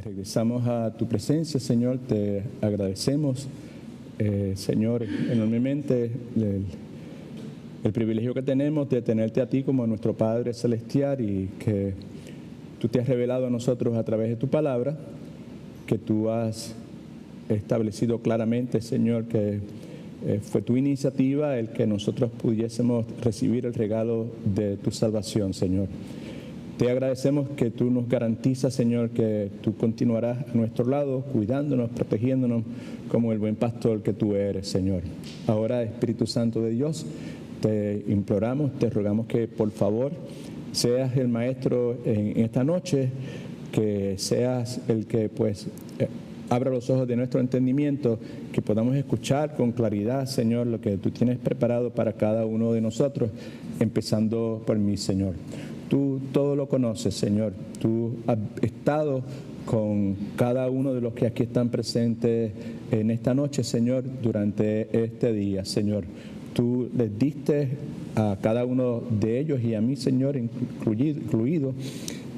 Regresamos a tu presencia, Señor. Te agradecemos, Señor, enormemente el privilegio que tenemos de tenerte a ti como nuestro Padre Celestial y que tú te has revelado a nosotros a través de tu palabra, que tú has establecido claramente, Señor, que fue tu iniciativa el que nosotros pudiésemos recibir el regalo de tu salvación, Señor. Te agradecemos que tú nos garantizas, Señor, que tú continuarás a nuestro lado, cuidándonos, protegiéndonos como el buen pastor que tú eres, Señor. Ahora, Espíritu Santo de Dios, te imploramos, te rogamos que por favor seas el maestro en esta noche, que seas el que abra los ojos de nuestro entendimiento, que podamos escuchar con claridad, Señor, lo que tú tienes preparado para cada uno de nosotros, empezando por mí, Señor. Tú todo lo conoces, Señor. Tú has estado con cada uno de los que aquí están presentes en esta noche, Señor, durante este día, Señor. Tú les diste a cada uno de ellos y a mí, Señor, incluido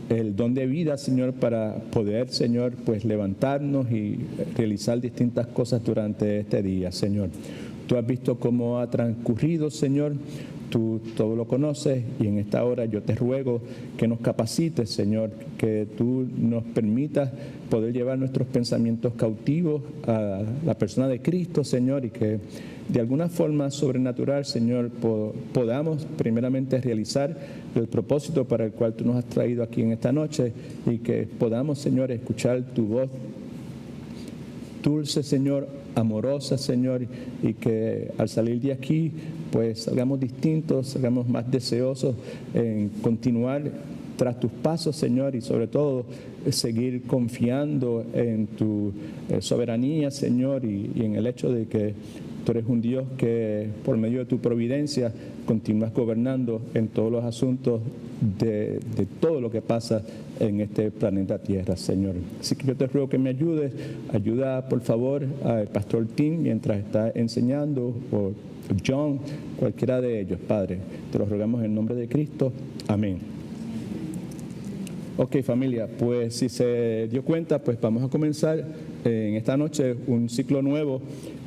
el don de vida, Señor, para poder, Señor, levantarnos y realizar distintas cosas durante este día, Señor. Tú has visto cómo ha transcurrido, Señor. Tú todo lo conoces y en esta hora yo te ruego que nos capacites, Señor, que tú nos permitas poder llevar nuestros pensamientos cautivos a la persona de Cristo, Señor, y que de alguna forma sobrenatural, Señor, podamos primeramente realizar el propósito para el cual tú nos has traído aquí en esta noche y que podamos, Señor, escuchar tu voz dulce, Señor, amorosa, Señor, y que al salir de aquí, salgamos distintos, salgamos más deseosos en continuar tras tus pasos, Señor, y sobre todo seguir confiando en tu soberanía, Señor, y en el hecho de que tú eres un Dios que por medio de tu providencia continúas gobernando en todos los asuntos de todo lo que pasa en este planeta Tierra, Señor. Así que yo te ruego que me ayudes. Ayuda, por favor, al pastor Tim mientras está enseñando, o John, cualquiera de ellos, Padre. Te lo rogamos en nombre de Cristo. Amén. Ok, familia, si se dio cuenta, vamos a comenzar en esta noche un ciclo nuevo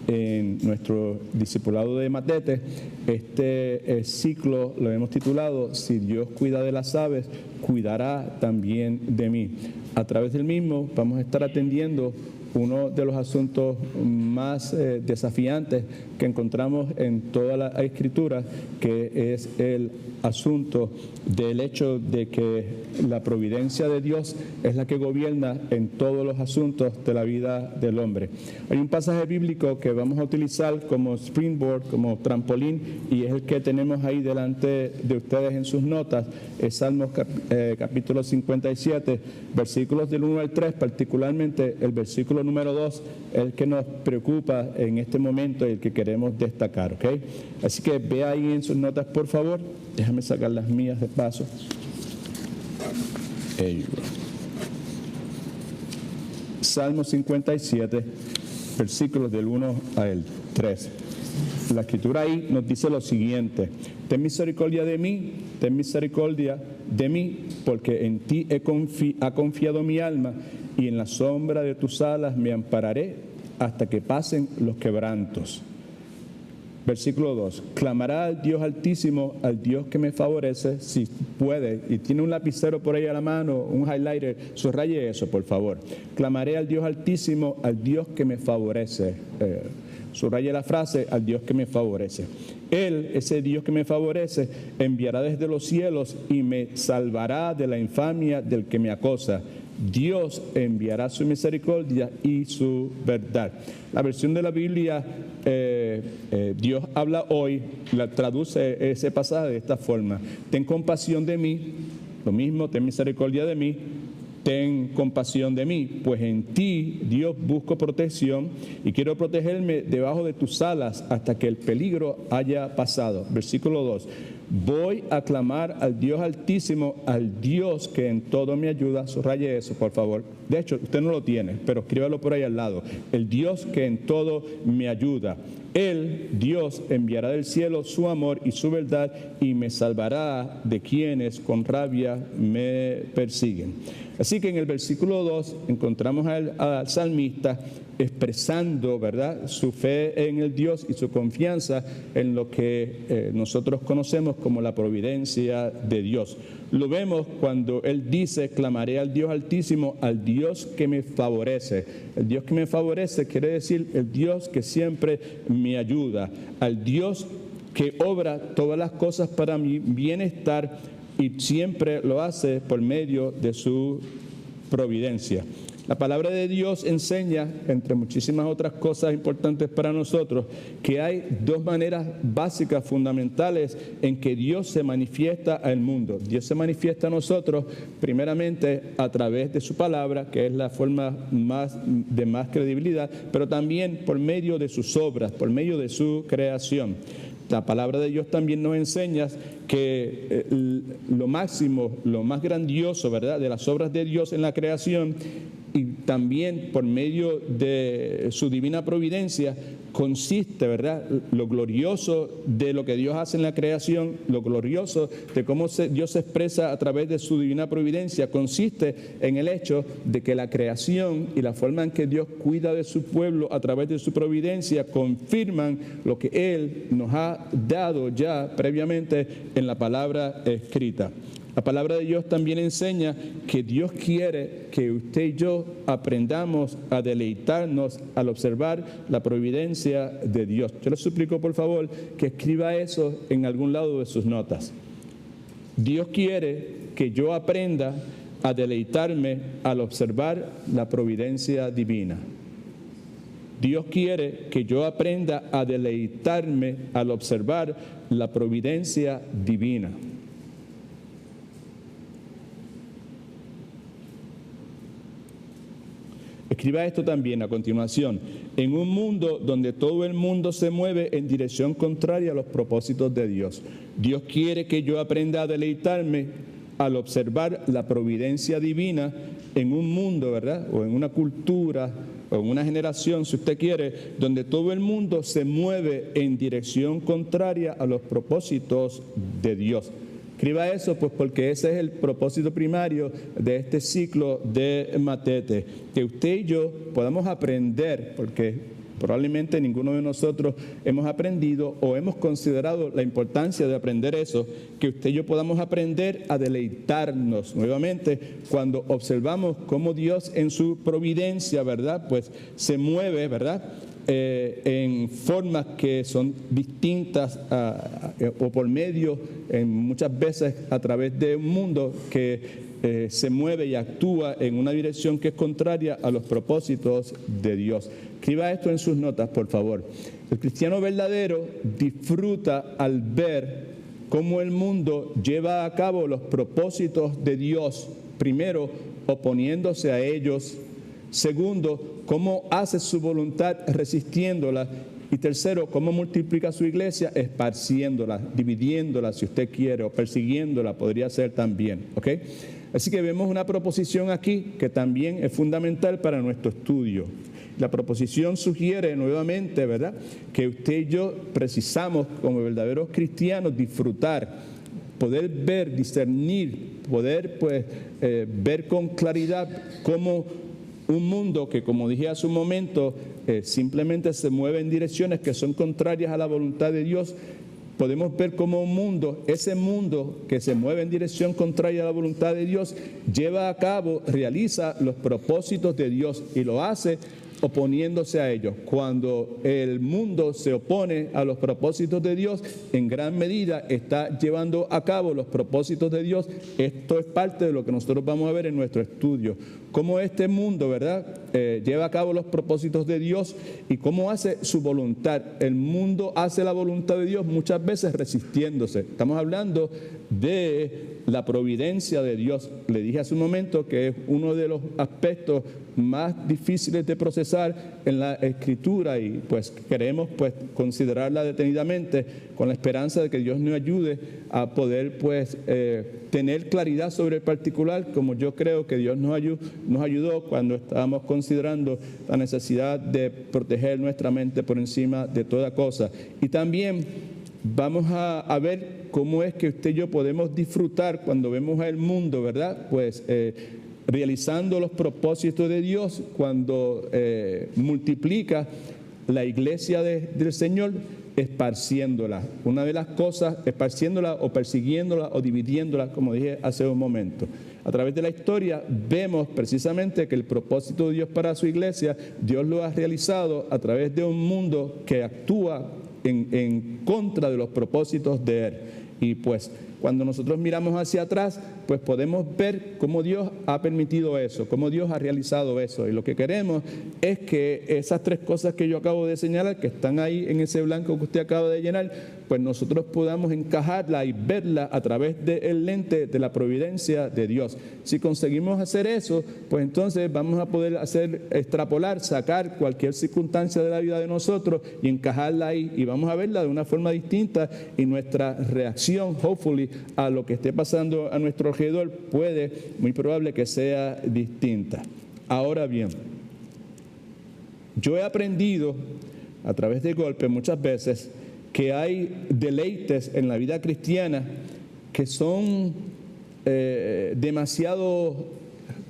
en nuestro discipulado de Matete. Este ciclo lo hemos titulado Si Dios cuida de las aves, cuidará también de mí. A través del mismo vamos a estar atendiendo uno de los asuntos más desafiantes que encontramos en toda la Escritura, que es el asunto del hecho de que la providencia de Dios es la que gobierna en todos los asuntos de la vida del hombre. Hay un pasaje bíblico que vamos a utilizar como springboard, como trampolín, y es el que tenemos ahí delante de ustedes en sus notas. Es Salmos capítulo 57, versículos del 1 al 3, particularmente el versículo número 2, el que nos preocupa en este momento y el que queremos destacar, ¿ok? Así que ve ahí en sus notas, por favor. Déjame sacar las mías de paso. Salmo 57, versículos del 1 al 3. La escritura ahí nos dice lo siguiente: ten misericordia de mí, porque en ti ha confiado mi alma, y en la sombra de tus alas me ampararé hasta que pasen los quebrantos. Versículo 2, clamará al Dios Altísimo, al Dios que me favorece, si puede, y tiene un lapicero por ahí a la mano, un highlighter, subraye eso, por favor. Clamaré al Dios Altísimo, al Dios que me favorece. Subraye la frase, al Dios que me favorece. Él, ese Dios que me favorece, enviará desde los cielos y me salvará de la infamia del que me acosa. Dios enviará su misericordia y su verdad. La versión de la Biblia, Dios habla hoy, la traduce ese pasaje de esta forma: ten compasión de mí, lo mismo, ten misericordia de mí, ten compasión de mí, pues en ti, Dios, busco protección y quiero protegerme debajo de tus alas hasta que el peligro haya pasado. Versículo 2. Voy a clamar al Dios Altísimo, al Dios que en todo me ayuda. Subraye eso, por favor. De hecho, usted no lo tiene, pero escríbalo por ahí al lado. El Dios que en todo me ayuda. Él, Dios, enviará del cielo su amor y su verdad y me salvará de quienes con rabia me persiguen. Así que en el versículo 2 encontramos al salmista expresando, ¿verdad?, su fe en el Dios y su confianza en lo que nosotros conocemos como la providencia de Dios. Lo vemos cuando él dice: clamaré al Dios Altísimo, al Dios que me favorece. El Dios que me favorece quiere decir el Dios que siempre me ayuda, al Dios que obra todas las cosas para mi bienestar y siempre lo hace por medio de su providencia. La palabra de Dios enseña, entre muchísimas otras cosas importantes para nosotros, que hay dos maneras básicas, fundamentales, en que Dios se manifiesta al mundo. Dios se manifiesta a nosotros, primeramente, a través de su palabra, que es la forma de más credibilidad, pero también por medio de sus obras, por medio de su creación. La palabra de Dios también nos enseña que lo máximo, lo más grandioso, ¿verdad?, de las obras de Dios en la creación y también por medio de su divina providencia consiste, ¿verdad?, lo glorioso de lo que Dios hace en la creación, lo glorioso de cómo Dios se expresa a través de su divina providencia, consiste en el hecho de que la creación y la forma en que Dios cuida de su pueblo a través de su providencia confirman lo que Él nos ha dado ya previamente en la palabra escrita. La palabra de Dios también enseña que Dios quiere que usted y yo aprendamos a deleitarnos al observar la providencia de Dios. Yo le suplico, por favor, que escriba eso en algún lado de sus notas. Dios quiere que yo aprenda a deleitarme al observar la providencia divina. Dios quiere que yo aprenda a deleitarme al observar la providencia divina. Escriba esto también a continuación. En un mundo donde todo el mundo se mueve en dirección contraria a los propósitos de Dios, Dios quiere que yo aprenda a deleitarme al observar la providencia divina en un mundo, ¿verdad?, o en una cultura, o en una generación, si usted quiere, donde todo el mundo se mueve en dirección contraria a los propósitos de Dios. Escriba eso, pues, porque ese es el propósito primario de este ciclo de Matete, que usted y yo podamos aprender, porque probablemente ninguno de nosotros hemos aprendido o hemos considerado la importancia de aprender eso, que usted y yo podamos aprender a deleitarnos nuevamente cuando observamos cómo Dios en su providencia, ¿verdad?, pues se mueve, ¿verdad?, en formas que son distintas o por medio, muchas veces a través de un mundo que se mueve y actúa en una dirección que es contraria a los propósitos de Dios. Escriba esto en sus notas, por favor. El cristiano verdadero disfruta al ver cómo el mundo lleva a cabo los propósitos de Dios, primero oponiéndose a ellos, segundo, cómo hace su voluntad resistiéndola, y tercero, cómo multiplica su iglesia esparciéndola, dividiéndola si usted quiere, o persiguiéndola, podría ser también, ¿ok? Así que vemos una proposición aquí que también es fundamental para nuestro estudio. La proposición sugiere nuevamente, ¿verdad?, que usted y yo precisamos como verdaderos cristianos disfrutar, poder ver, discernir, poder pues ver con claridad cómo un mundo que, como dije hace un momento, simplemente se mueve en direcciones que son contrarias a la voluntad de Dios. Podemos ver cómo un mundo, ese mundo que se mueve en dirección contraria a la voluntad de Dios, lleva a cabo, realiza los propósitos de Dios y lo hace oponiéndose a ellos. Cuando el mundo se opone a los propósitos de Dios, en gran medida está llevando a cabo los propósitos de Dios. Esto es parte de lo que nosotros vamos a ver en nuestro estudio. Cómo este mundo, ¿verdad?, lleva a cabo los propósitos de Dios y cómo hace su voluntad. El mundo hace la voluntad de Dios muchas veces resistiéndose. Estamos hablando de la providencia de Dios. Le dije hace un momento que es uno de los aspectos más difíciles de procesar en la Escritura y pues queremos pues considerarla detenidamente con la esperanza de que Dios nos ayude a poder pues tener claridad sobre el particular, como yo creo que Dios nos ayudó cuando estábamos considerando la necesidad de proteger nuestra mente por encima de toda cosa. Y también vamos a ver cómo es que usted y yo podemos disfrutar cuando vemos al mundo, ¿verdad?, pues realizando los propósitos de Dios cuando multiplica la iglesia del Señor, esparciéndola. Una de las cosas, esparciéndola o persiguiéndola o dividiéndola, como dije hace un momento. A través de la historia vemos precisamente que el propósito de Dios para su iglesia, Dios lo ha realizado a través de un mundo que actúa en contra de los propósitos de Él. Y pues cuando nosotros miramos hacia atrás, pues podemos ver cómo Dios ha permitido eso, cómo Dios ha realizado eso. Y lo que queremos es que esas tres cosas que yo acabo de señalar, que están ahí en ese blanco que usted acaba de llenar, pues nosotros podamos encajarla y verla a través del lente de la providencia de Dios. Si conseguimos hacer eso, pues entonces vamos a poder extrapolar, sacar cualquier circunstancia de la vida de nosotros y encajarla ahí. Y vamos a verla de una forma distinta y nuestra reacción, hopefully, a lo que esté pasando a nuestro alrededor puede, muy probable que sea distinta. Ahora bien, yo he aprendido a través de golpes muchas veces que hay deleites en la vida cristiana que son demasiado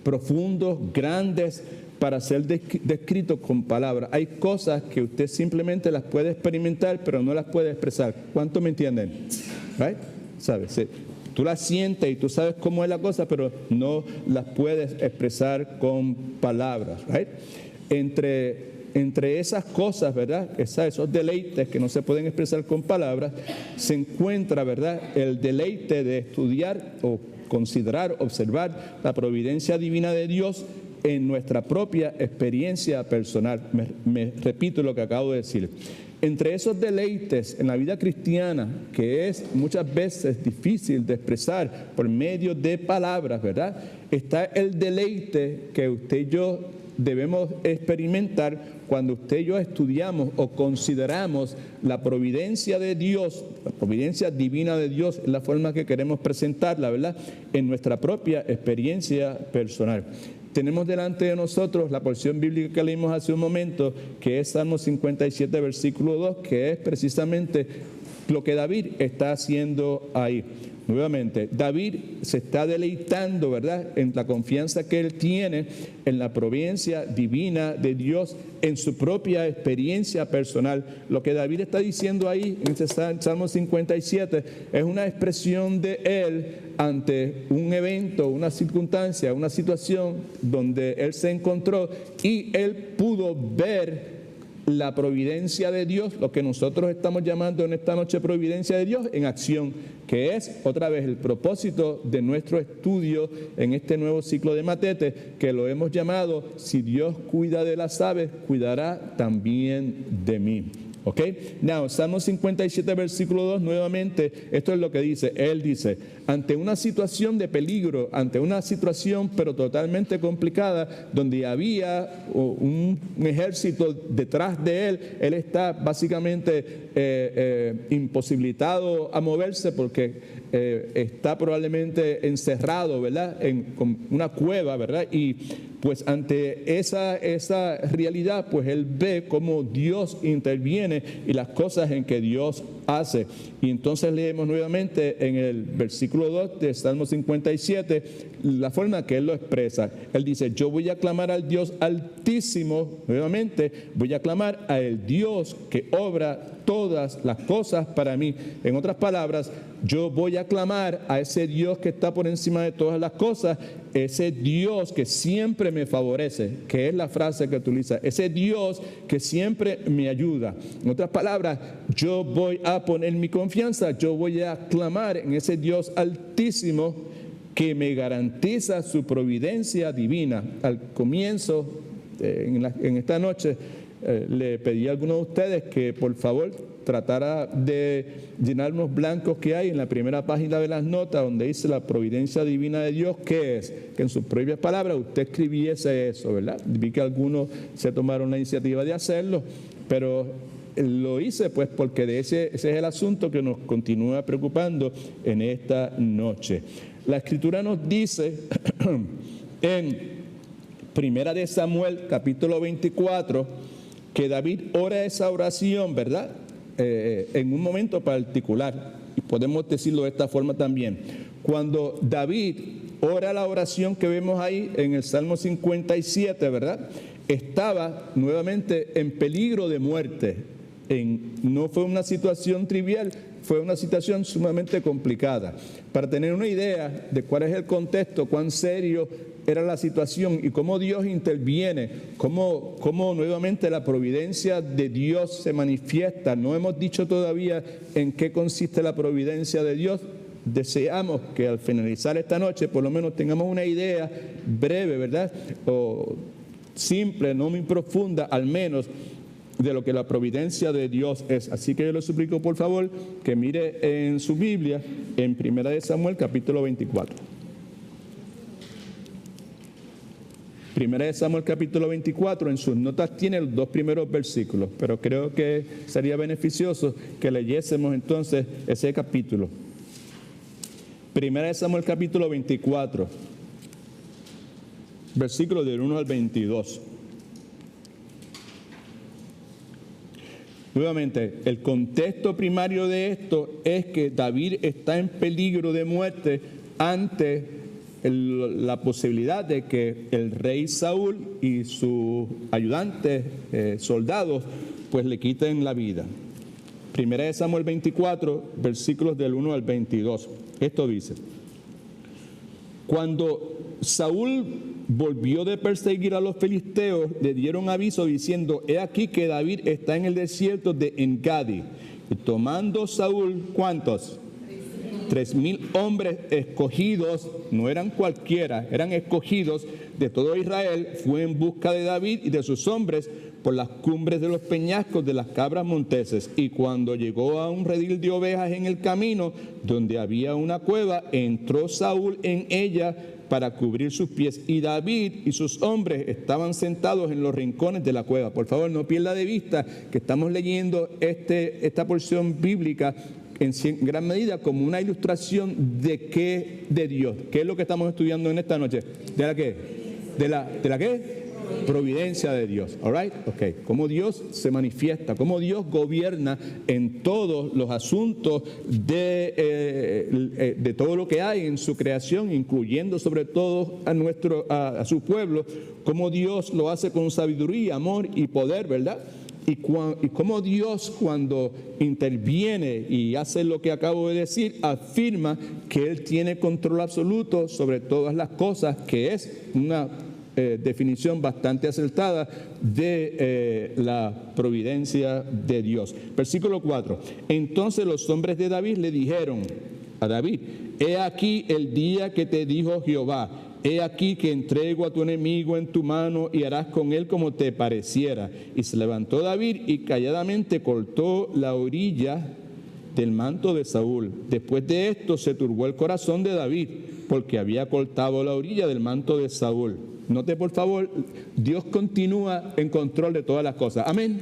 profundos, grandes para ser descritos con palabras. Hay cosas que usted simplemente las puede experimentar, pero no las puede expresar. ¿Cuánto me entienden? ¿Right? ¿Sabes? Sí. Tú las sientes y tú sabes cómo es la cosa, pero no las puedes expresar con palabras. ¿Right? Entre esas cosas, ¿verdad? Esos deleites que no se pueden expresar con palabras, se encuentra, ¿verdad?, el deleite de estudiar o considerar, observar la providencia divina de Dios en nuestra propia experiencia personal. Me repito lo que acabo de decir. Entre esos deleites en la vida cristiana, que es muchas veces difícil de expresar por medio de palabras, ¿verdad?, está el deleite que usted y yo debemos experimentar cuando usted y yo estudiamos o consideramos la providencia de Dios, la providencia divina de Dios, en la forma que queremos presentarla, ¿verdad?, en nuestra propia experiencia personal. Tenemos delante de nosotros la porción bíblica que leímos hace un momento, que es Salmo 57, versículo 2, que es precisamente lo que David está haciendo ahí. Nuevamente, David se está deleitando, ¿verdad?, en la confianza que él tiene en la providencia divina de Dios, en su propia experiencia personal. Lo que David está diciendo ahí en este Salmo 57 es una expresión de él ante un evento, una circunstancia, una situación donde él se encontró y él pudo ver la providencia de Dios, lo que nosotros estamos llamando en esta noche providencia de Dios en acción, que es otra vez el propósito de nuestro estudio en este nuevo ciclo de Matete, que lo hemos llamado: si Dios cuida de las aves, cuidará también de mí. ¿Ok? Now, Salmo 57, versículo 2, nuevamente, esto es lo que dice. Él dice: ante una situación de peligro, ante una situación pero totalmente complicada, donde había un ejército detrás de él está básicamente imposibilitado a moverse porque está probablemente encerrado, ¿verdad?, con una cueva, ¿verdad? Y pues ante esa realidad, pues él ve cómo Dios interviene y las cosas en que Dios hace. Y entonces leemos nuevamente en el versículo 2 de Salmo 57 la forma que él lo expresa. Él dice: yo voy a clamar al Dios Altísimo, nuevamente voy a clamar al Dios que obra todas las cosas para mí. En otras palabras, yo voy a clamar a ese Dios que está por encima de todas las cosas, ese Dios que siempre me favorece, que es la frase que utiliza, ese Dios que siempre me ayuda. En otras palabras, yo voy a poner mi confianza, yo voy a clamar en ese Dios Altísimo que me garantiza su providencia divina. Al comienzo, en esta noche, le pedí a algunos de ustedes que por favor tratara de llenar unos blancos que hay en la primera página de las notas donde dice la providencia divina de Dios. ¿Qué es? Que en sus propias palabras usted escribiese eso, ¿verdad? Vi que algunos se tomaron la iniciativa de hacerlo, pero lo hice pues porque ese es el asunto que nos continúa preocupando en esta noche. La Escritura nos dice en Primera de Samuel, capítulo 24, que David ora esa oración, ¿verdad?, en un momento particular. Y podemos decirlo de esta forma también. Cuando David ora la oración que vemos ahí en el Salmo 57, ¿verdad? Estaba nuevamente en peligro de muerte. No fue una situación trivial, fue una situación sumamente complicada. Para tener una idea de cuál es el contexto, cuán serio era la situación y cómo Dios interviene, cómo nuevamente la providencia de Dios se manifiesta. No hemos dicho todavía en qué consiste la providencia de Dios. Deseamos que al finalizar esta noche por lo menos tengamos una idea breve, ¿verdad? O simple, no muy profunda, al menos, de lo que la providencia de Dios es. Así que yo le suplico, por favor, que mire en su Biblia, en 1 Samuel, capítulo 24. 1 Samuel, capítulo 24, en sus notas tiene los 2 primeros versículos, pero creo que sería beneficioso que leyésemos entonces ese capítulo. 1 Samuel, capítulo 24, versículos del 1 al 22. Nuevamente, el contexto primario de esto es que David está en peligro de muerte ante la posibilidad de que el rey Saúl y sus ayudantes, soldados, pues le quiten la vida. 1 Samuel 24, versículos del 1 al 22. Esto dice: cuando Saúl volvió de perseguir a los filisteos, le dieron aviso diciendo: he aquí que David está en el desierto de En-Gadi. Y tomando Saúl, ¿cuántos? 3,000 hombres escogidos, no eran cualquiera, eran escogidos de todo Israel, fue en busca de David y de sus hombres por las cumbres de los peñascos de las cabras monteses. Y cuando llegó a un redil de ovejas en el camino, donde había una cueva, entró Saúl en ella para cubrir sus pies, y David y sus hombres estaban sentados en los rincones de la cueva. Por favor, no pierda de vista que estamos leyendo esta porción bíblica en gran medida como una ilustración de qué, de Dios. ¿Qué es lo que estamos estudiando en esta noche? ¿De la qué? ¿De la qué? Providencia de Dios. All right? Okay. Cómo Dios se manifiesta, cómo Dios gobierna en todos los asuntos de todo lo que hay en su creación, incluyendo sobre todo a su pueblo, cómo Dios lo hace con sabiduría, amor y poder, ¿verdad? Y cómo Dios, cuando interviene y hace lo que acabo de decir, afirma que Él tiene control absoluto sobre todas las cosas, que es una definición bastante acertada de la providencia de Dios. Versículo 4. Entonces los hombres de David le dijeron a David: he aquí el día que te dijo Jehová, he aquí que entrego a tu enemigo en tu mano y harás con él como te pareciera. Y se levantó David y calladamente cortó la orilla del manto de Saúl. Después de esto se turbó el corazón de David, porque había cortado la orilla del manto de Saúl. Note por favor, Dios continúa en control de todas las cosas. Amén.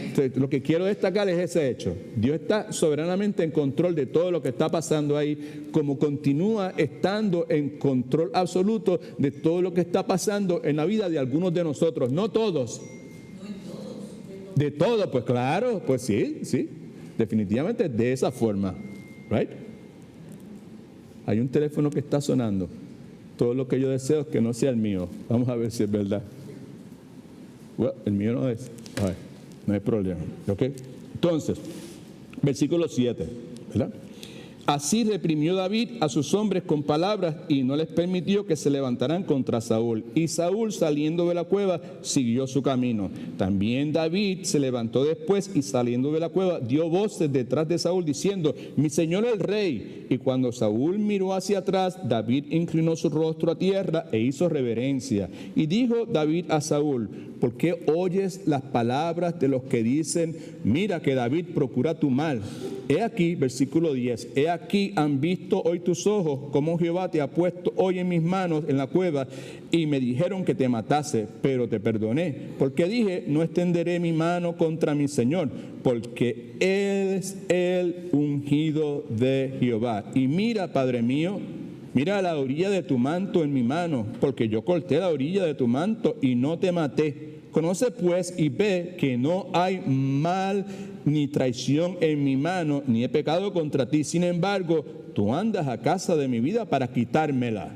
Entonces, lo que quiero destacar es ese hecho. Dios está soberanamente en control de todo lo que está pasando ahí, como continúa estando en control absoluto de todo lo que está pasando en la vida de algunos de nosotros. No todos. De todo, pues claro, pues sí, definitivamente de esa forma. Right? Hay un teléfono que está sonando. Todo lo que yo deseo es que no sea el mío. Vamos a ver si es verdad. Well, el mío no es. A ver, no hay problema. ¿Okay? Entonces, versículo 7, ¿verdad? Así reprimió David a sus hombres con palabras y no les permitió que se levantaran contra Saúl. Y Saúl, saliendo de la cueva, siguió su camino. También David se levantó después y saliendo de la cueva dio voces detrás de Saúl diciendo: mi señor el rey. Y cuando Saúl miró hacia atrás, David inclinó su rostro a tierra e hizo reverencia. Y dijo David a Saúl: ¿por qué oyes las palabras de los que dicen: mira que David procura tu mal? He aquí, versículo 10, he aquí han visto hoy tus ojos cómo Jehová te ha puesto hoy en mis manos en la cueva, y me dijeron que te matase, pero te perdoné, porque dije: no extenderé mi mano contra mi Señor, porque Él es el ungido de Jehová. Y mira, Padre mío, mira la orilla de tu manto en mi mano, porque yo corté la orilla de tu manto y no te maté. Conoce pues y ve que no hay mal ni traición en mi mano, ni he pecado contra ti. Sin embargo, tú andas a casa de mi vida para quitármela.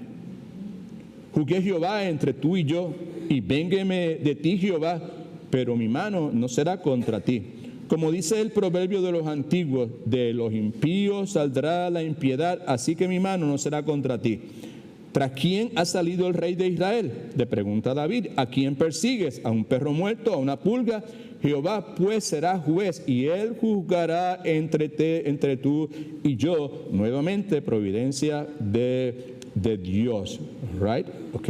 Juzgué Jehová entre tú y yo, y véngueme de ti Jehová, pero mi mano no será contra ti. Como dice el proverbio de los antiguos, de los impíos saldrá la impiedad, así que mi mano no será contra ti. ¿Tras quién ha salido el rey de Israel? Le pregunta David. ¿A quién persigues? ¿A un perro muerto? ¿A una pulga? Jehová pues será juez y él juzgará entre tú y yo. Nuevamente, providencia de Dios. Right? Ok.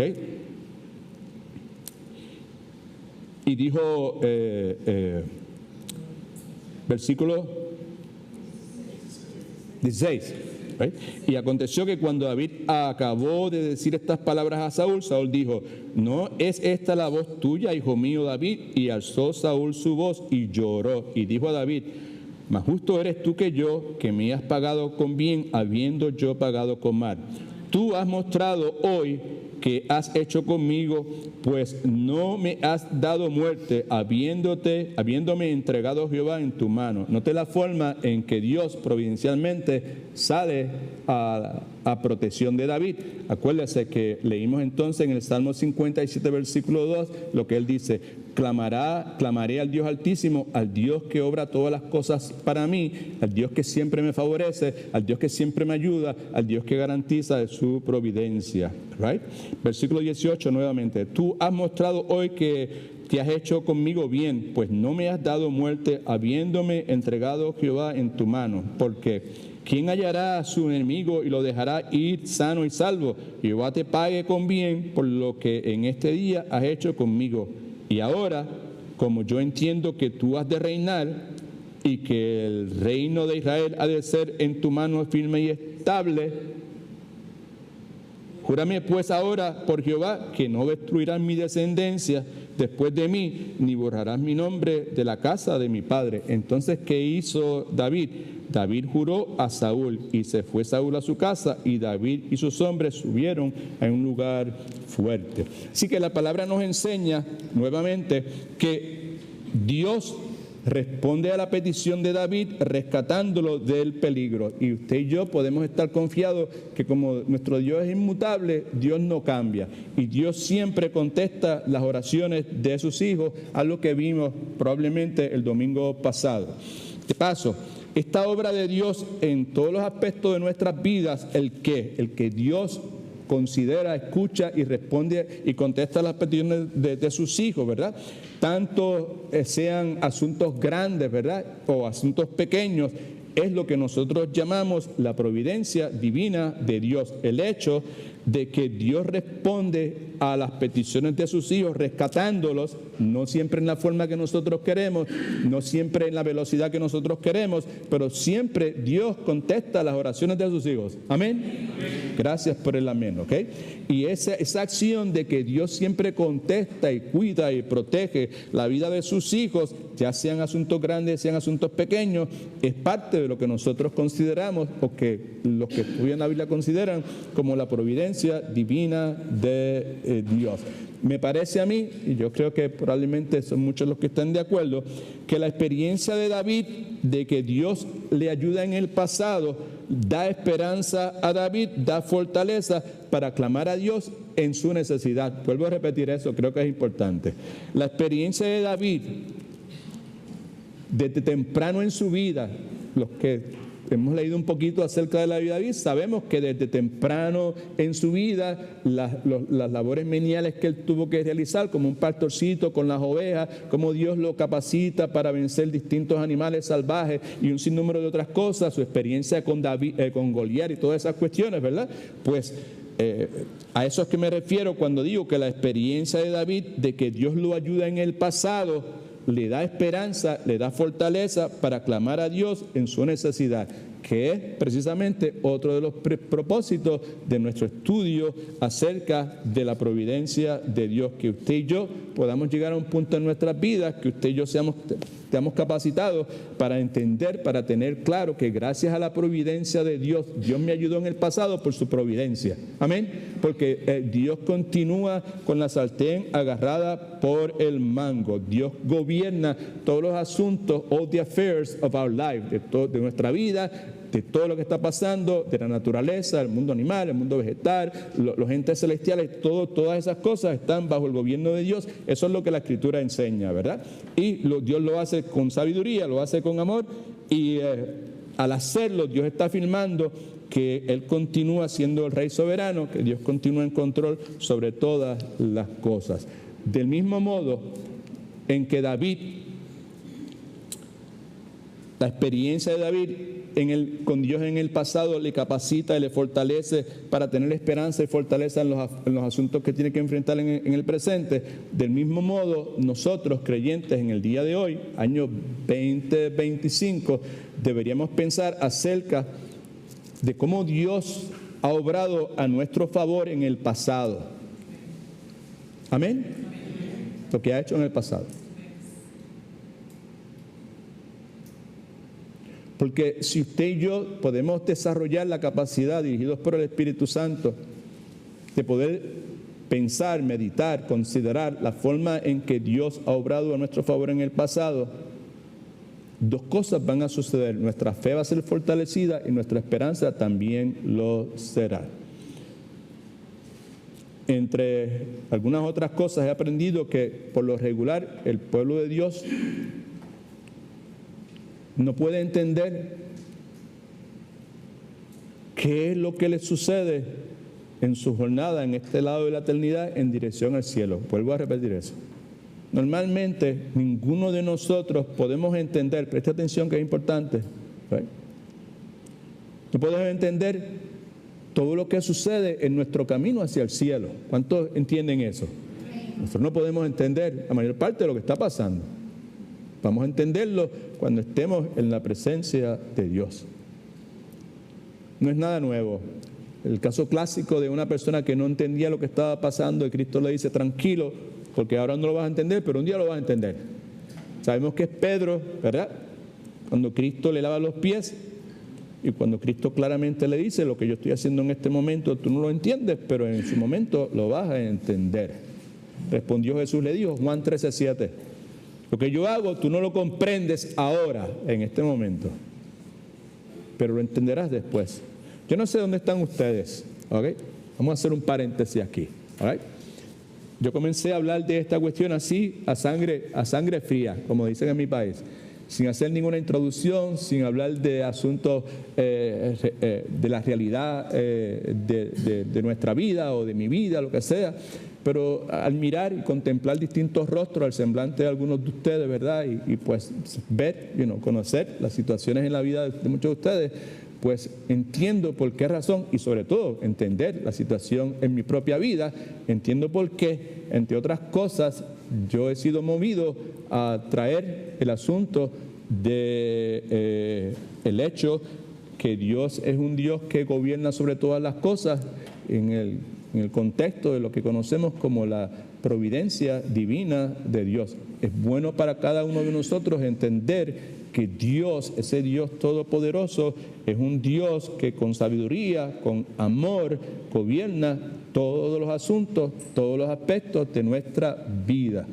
Y dijo, versículo 16. Right? Y aconteció que cuando David acabó de decir estas palabras a Saúl, Saúl dijo, ¿no es esta la voz tuya, hijo mío David? Y alzó Saúl su voz y lloró. Y dijo a David, más justo eres tú que yo, que me has pagado con bien, habiendo yo pagado con mal. Tú has mostrado hoy que has hecho conmigo, pues no me has dado muerte, habiéndome entregado Jehová en tu mano. Note la forma en que Dios providencialmente sale a protección de David. Acuérdese que leímos entonces en el Salmo 57, versículo 2, lo que él dice, clamaré al Dios Altísimo, al Dios que obra todas las cosas para mí, al Dios que siempre me favorece, al Dios que siempre me ayuda, al Dios que garantiza de su providencia. Right? Versículo 18 nuevamente, tú has mostrado hoy que te has hecho conmigo bien, pues no me has dado muerte, habiéndome entregado Jehová en tu mano, porque ¿quién hallará a su enemigo y lo dejará ir sano y salvo? Jehová te pague con bien por lo que en este día has hecho conmigo. Y ahora, como yo entiendo que tú has de reinar y que el reino de Israel ha de ser en tu mano firme y estable, júrame pues ahora por Jehová que no destruirás mi descendencia después de mí, ni borrarás mi nombre de la casa de mi padre. Entonces, ¿qué hizo David? David juró a Saúl y se fue Saúl a su casa y David y sus hombres subieron a un lugar fuerte. Así que la palabra nos enseña nuevamente que Dios responde a la petición de David rescatándolo del peligro. Y usted y yo podemos estar confiados que como nuestro Dios es inmutable, Dios no cambia. Y Dios siempre contesta las oraciones de sus hijos, algo que vimos probablemente el domingo pasado. De paso, esta obra de Dios en todos los aspectos de nuestras vidas, el que Dios considera, escucha y responde y contesta las peticiones de sus hijos, ¿verdad? Tanto sean asuntos grandes, ¿verdad? O asuntos pequeños, es lo que nosotros llamamos la providencia divina de Dios. El hecho de que Dios responde a las peticiones de sus hijos, rescatándolos, no siempre en la forma que nosotros queremos, no siempre en la velocidad que nosotros queremos, pero siempre Dios contesta las oraciones de sus hijos. ¿Amén? Amén. Gracias por el amén, ¿ok? Y esa acción de que Dios siempre contesta y cuida y protege la vida de sus hijos, ya sean asuntos grandes, sean asuntos pequeños, es parte de lo que nosotros consideramos, o que los que estudian la Biblia consideran como la providencia divina de Dios. Me parece a mí, y yo creo que probablemente son muchos los que están de acuerdo, que la experiencia de David, de que Dios le ayuda en el pasado, da esperanza a David, da fortaleza para clamar a Dios en su necesidad. Vuelvo a repetir eso, creo que es importante. La experiencia de David, desde temprano en su vida, los que hemos leído un poquito acerca de la vida de David, sabemos que desde temprano en su vida, las labores meniales que él tuvo que realizar, como un pastorcito con las ovejas, como Dios lo capacita para vencer distintos animales salvajes y un sinnúmero de otras cosas, su experiencia con Goliat y todas esas cuestiones, ¿verdad? Pues a eso es que me refiero cuando digo que la experiencia de David, de que Dios lo ayuda en el pasado, le da esperanza, le da fortaleza para clamar a Dios en su necesidad, que es precisamente otro de los propósitos de nuestro estudio acerca de la providencia de Dios, que usted y yo podamos llegar a un punto en nuestras vidas, que usted y yo seamos capacitados para entender, para tener claro que gracias a la providencia de Dios, Dios me ayudó en el pasado por su providencia. Amén. Porque Dios continúa con la sartén agarrada por el mango. Dios gobierna todos los asuntos, all the affairs of our life, de nuestra vida, de todo lo que está pasando, de la naturaleza, el mundo animal, el mundo vegetal, los entes celestiales, todas esas cosas están bajo el gobierno de Dios. Eso es lo que la Escritura enseña, ¿verdad? Y Dios lo hace con sabiduría, lo hace con amor, y al hacerlo, Dios está afirmando que Él continúa siendo el Rey soberano, que Dios continúa en control sobre todas las cosas. Del mismo modo en que David, la experiencia de David con Dios en el pasado le capacita y le fortalece para tener esperanza y fortaleza en los asuntos que tiene que enfrentar en el presente. Del mismo modo, nosotros creyentes en el día de hoy, año 2025, deberíamos pensar acerca de cómo Dios ha obrado a nuestro favor en el pasado. Amén. Lo que ha hecho en el pasado. Porque si usted y yo podemos desarrollar la capacidad, dirigidos por el Espíritu Santo, de poder pensar, meditar, considerar la forma en que Dios ha obrado a nuestro favor en el pasado, dos cosas van a suceder. Nuestra fe va a ser fortalecida y nuestra esperanza también lo será. Entre algunas otras cosas, he aprendido que por lo regular el pueblo de Dios no puede entender qué es lo que le sucede en su jornada en este lado de la eternidad en dirección al cielo. Vuelvo a repetir eso. Normalmente ninguno de nosotros podemos entender, preste atención que es importante, ¿right? No podemos entender todo lo que sucede en nuestro camino hacia el cielo. ¿Cuántos entienden eso? Nosotros no podemos entender la mayor parte de lo que está pasando. Vamos a entenderlo cuando estemos en la presencia de Dios. No es nada nuevo. El caso clásico de una persona que no entendía lo que estaba pasando y Cristo le dice, tranquilo, porque ahora no lo vas a entender, pero un día lo vas a entender. Sabemos que es Pedro, ¿verdad? Cuando Cristo le lava los pies y cuando Cristo claramente le dice, lo que yo estoy haciendo en este momento, tú no lo entiendes, pero en su momento lo vas a entender. Respondió Jesús, le dijo, Juan 13:7. Lo que yo hago, tú no lo comprendes ahora, en este momento, pero lo entenderás después. Yo no sé dónde están ustedes, ¿ok? Vamos a hacer un paréntesis aquí, ¿ok? Yo comencé a hablar de esta cuestión así, a sangre fría, como dicen en mi país, sin hacer ninguna introducción, sin hablar de asuntos de la realidad de nuestra vida o de mi vida, lo que sea. Pero al mirar y contemplar distintos rostros, al semblante de algunos de ustedes, ¿verdad? Y pues ver, conocer las situaciones en la vida de muchos de ustedes, pues entiendo por qué razón y sobre todo entender la situación en mi propia vida, entiendo por qué, entre otras cosas, yo he sido movido a traer el asunto de el hecho que Dios es un Dios que gobierna sobre todas las cosas en el contexto de lo que conocemos como la providencia divina de Dios. Es bueno para cada uno de nosotros entender que Dios, ese Dios todopoderoso, es un Dios que con sabiduría, con amor, gobierna todos los asuntos, todos los aspectos de nuestra vida.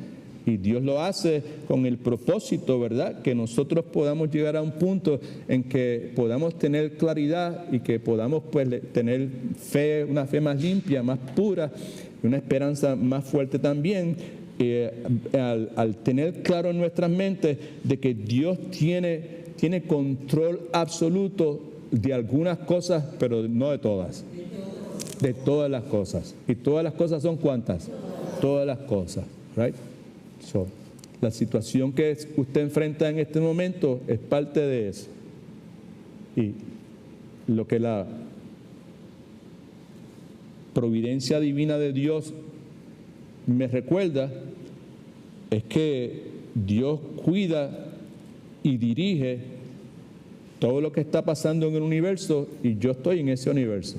Y Dios lo hace con el propósito, ¿verdad?, que nosotros podamos llegar a un punto en que podamos tener claridad y que podamos pues tener fe, una fe más limpia, más pura, y una esperanza más fuerte también, al tener claro en nuestras mentes de que Dios tiene control absoluto de algunas cosas, pero no de todas. De todas las cosas. ¿Y todas las cosas son cuántas? Todas las cosas, ¿right? So, la situación que usted enfrenta en este momento es parte de eso. Y lo que la providencia divina de Dios me recuerda es que Dios cuida y dirige todo lo que está pasando en el universo y yo estoy en ese universo.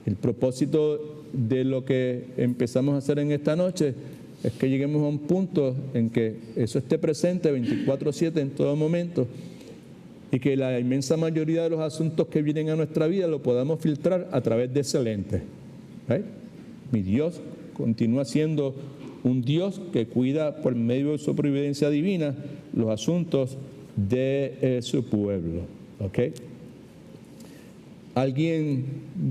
El propósito de lo que empezamos a hacer en esta noche es que lleguemos a un punto en que eso esté presente 24/7 en todo momento y que la inmensa mayoría de los asuntos que vienen a nuestra vida lo podamos filtrar a través de ese lente. ¿Right? Mi Dios continúa siendo un Dios que cuida por medio de su providencia divina los asuntos de su pueblo. ¿Ok? Alguien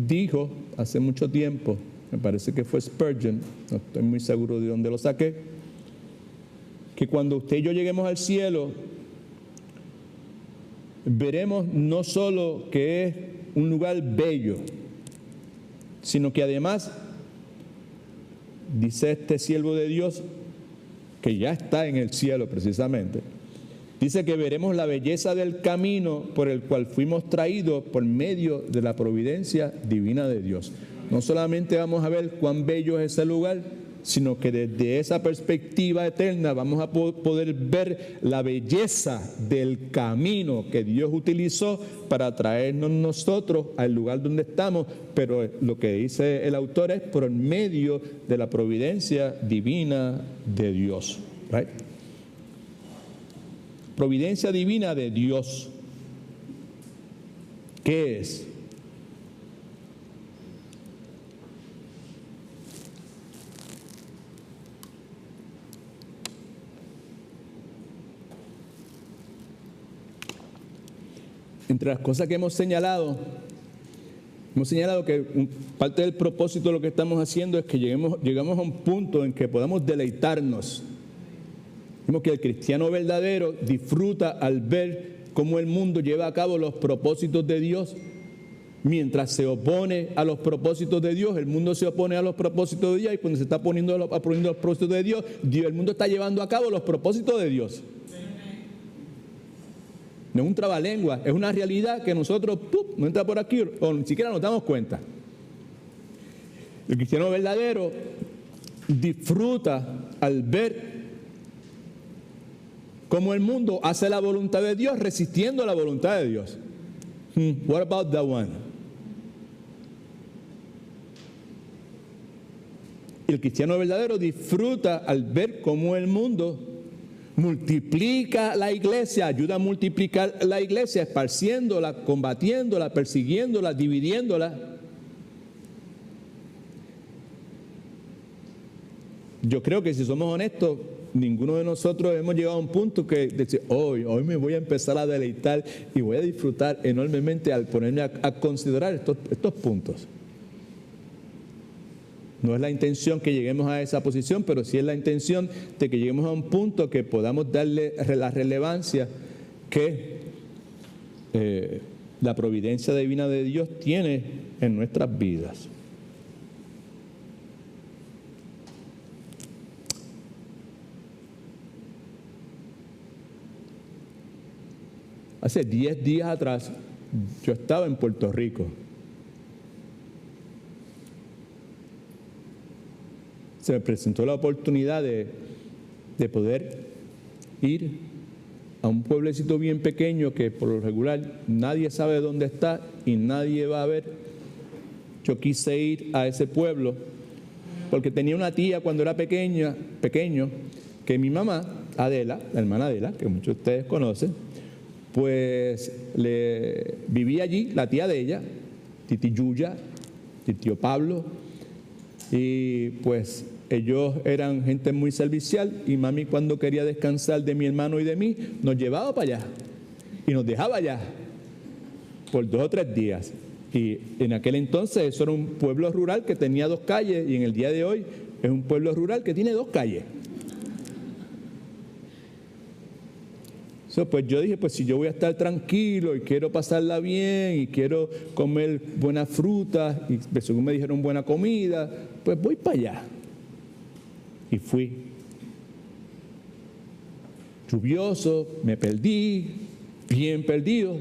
dijo hace mucho tiempo, me parece que fue Spurgeon, no estoy muy seguro de dónde lo saqué, que cuando usted y yo lleguemos al cielo, veremos no solo que es un lugar bello, sino que además, dice este siervo de Dios, que ya está en el cielo precisamente, dice que veremos la belleza del camino por el cual fuimos traídos por medio de la providencia divina de Dios. No solamente vamos a ver cuán bello es ese lugar, sino que desde esa perspectiva eterna vamos a poder ver la belleza del camino que Dios utilizó para traernos nosotros al lugar donde estamos, pero lo que dice el autor es por medio de la providencia divina de Dios. Right? Providencia divina de Dios. ¿Qué es? Entre las cosas que hemos señalado que parte del propósito de lo que estamos haciendo es que llegamos a un punto en que podamos deleitarnos. Vemos que el cristiano verdadero disfruta al ver cómo el mundo lleva a cabo los propósitos de Dios. Mientras se opone a los propósitos de Dios, el mundo se opone a los propósitos de Dios, y cuando se está poniendo a los propósitos de Dios, el mundo está llevando a cabo los propósitos de Dios. No es un trabalengua, es una realidad que nosotros no entra por aquí o ni siquiera nos damos cuenta. El cristiano verdadero disfruta al ver cómo el mundo hace la voluntad de Dios resistiendo la voluntad de Dios. What about that one? El cristiano verdadero disfruta al ver cómo el mundo multiplica la iglesia, ayuda a multiplicar la iglesia, esparciéndola, combatiéndola, persiguiéndola, dividiéndola. Yo creo que si somos honestos, ninguno de nosotros hemos llegado a un punto que decir, hoy me voy a empezar a deleitar y voy a disfrutar enormemente al ponerme a considerar estos puntos. No es la intención que lleguemos a esa posición, pero sí es la intención de que lleguemos a un punto que podamos darle la relevancia que la providencia divina de Dios tiene en nuestras vidas. Hace 10 días atrás, yo estaba en Puerto Rico. Se me presentó la oportunidad de poder ir a un pueblecito bien pequeño que por lo regular nadie sabe dónde está y nadie va a ver. Yo quise ir a ese pueblo porque tenía una tía cuando era pequeño, que mi mamá, Adela, la hermana Adela, que muchos de ustedes conocen, pues vivía allí, la tía de ella, Titi Yuya, tío Pablo, y pues ellos eran gente muy servicial y mami cuando quería descansar de mi hermano y de mí, nos llevaba para allá y nos dejaba allá por 2 o 3 días. Y en aquel entonces eso era un pueblo rural que tenía 2 calles y en el día de hoy es un pueblo rural que tiene 2 calles. Pues yo dije, pues si yo voy a estar tranquilo y quiero pasarla bien y quiero comer buenas frutas y según me dijeron buena comida, pues voy para allá. Y fui. Lluvioso, me perdí, bien perdido.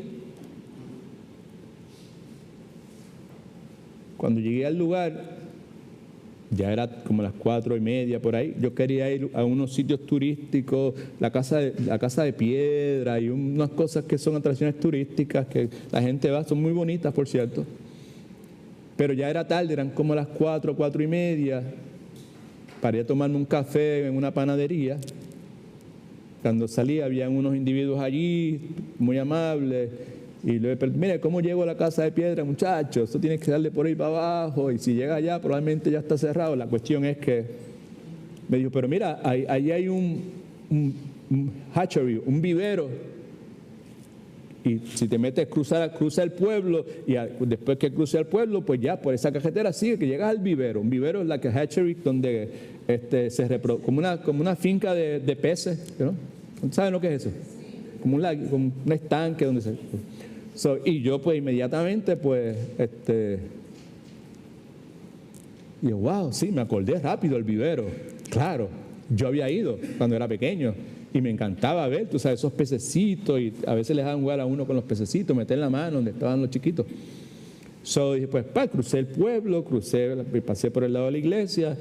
Cuando llegué al lugar, ya era como las 4:30 por ahí. Yo quería ir a unos sitios turísticos, la casa de piedra y unas cosas que son atracciones turísticas que la gente va, son muy bonitas, por cierto. Pero ya era tarde, eran como las 4:30. Paré a tomarme un café en una panadería. Cuando salí, había unos individuos allí, muy amables. Y le dije, mire, ¿cómo llego a la casa de piedra, muchachos? Esto tienes que darle por ahí para abajo. Y si llega allá, probablemente ya está cerrado. La cuestión es que me dijo, pero mira, ahí hay un hatchery, un vivero. Y si te metes, cruza el pueblo, y después que cruce el pueblo, pues ya por esa carretera sigue que llegas al vivero. Un vivero es la que hatchery, donde se reproduce, como una finca de peces, ¿no? ¿Saben lo que es eso? Como un estanque donde se... y yo pues inmediatamente pues yo, wow, sí, me acordé rápido el vivero. Claro, yo había ido cuando era pequeño y me encantaba ver, tú sabes, esos pececitos, y a veces les daban jugar a uno con los pececitos, meter la mano donde estaban los chiquitos. Dije, pues, crucé el pueblo, pasé por el lado de la iglesia,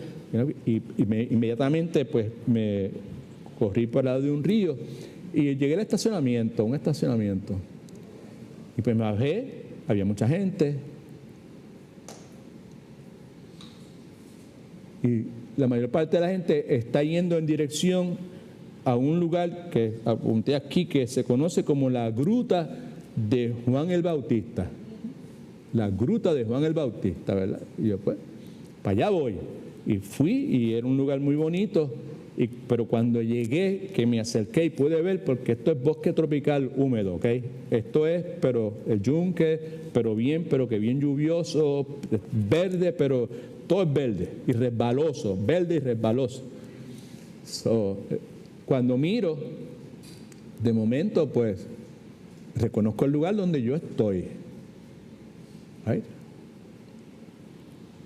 y inmediatamente pues me corrí por el lado de un río y llegué al estacionamiento, un estacionamiento. Y pues me bajé, había mucha gente. Y la mayor parte de la gente está yendo en dirección a un lugar que apunté aquí, que se conoce como la Gruta de Juan el Bautista. La Gruta de Juan el Bautista, ¿verdad? Y yo, pues, para allá voy. Y fui, y era un lugar muy bonito. Pero cuando llegué, que me acerqué y pude ver, porque esto es bosque tropical húmedo, ¿ok? Esto es, pero el yunque, pero que bien lluvioso, verde, pero todo es verde y resbaloso, verde y resbaloso. Cuando miro, de momento, pues, reconozco el lugar donde yo estoy. ¿Right?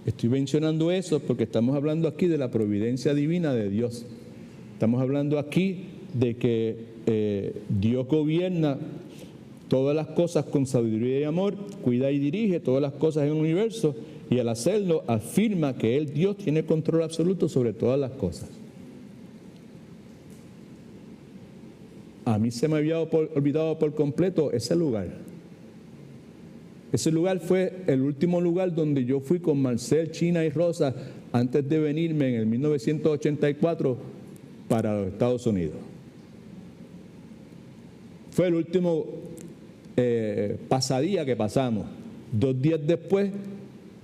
Estoy mencionando eso porque estamos hablando aquí de la providencia divina de Dios. Estamos hablando aquí de que Dios gobierna todas las cosas con sabiduría y amor, cuida y dirige todas las cosas en el universo, y al hacerlo afirma que Él, Dios, tiene control absoluto sobre todas las cosas. A mí se me había olvidado por completo ese lugar. Ese lugar fue el último lugar donde yo fui con Marcel, China y Rosa antes de venirme en el 1984 para los Estados Unidos. Fue el último pasadía que pasamos. 2 días después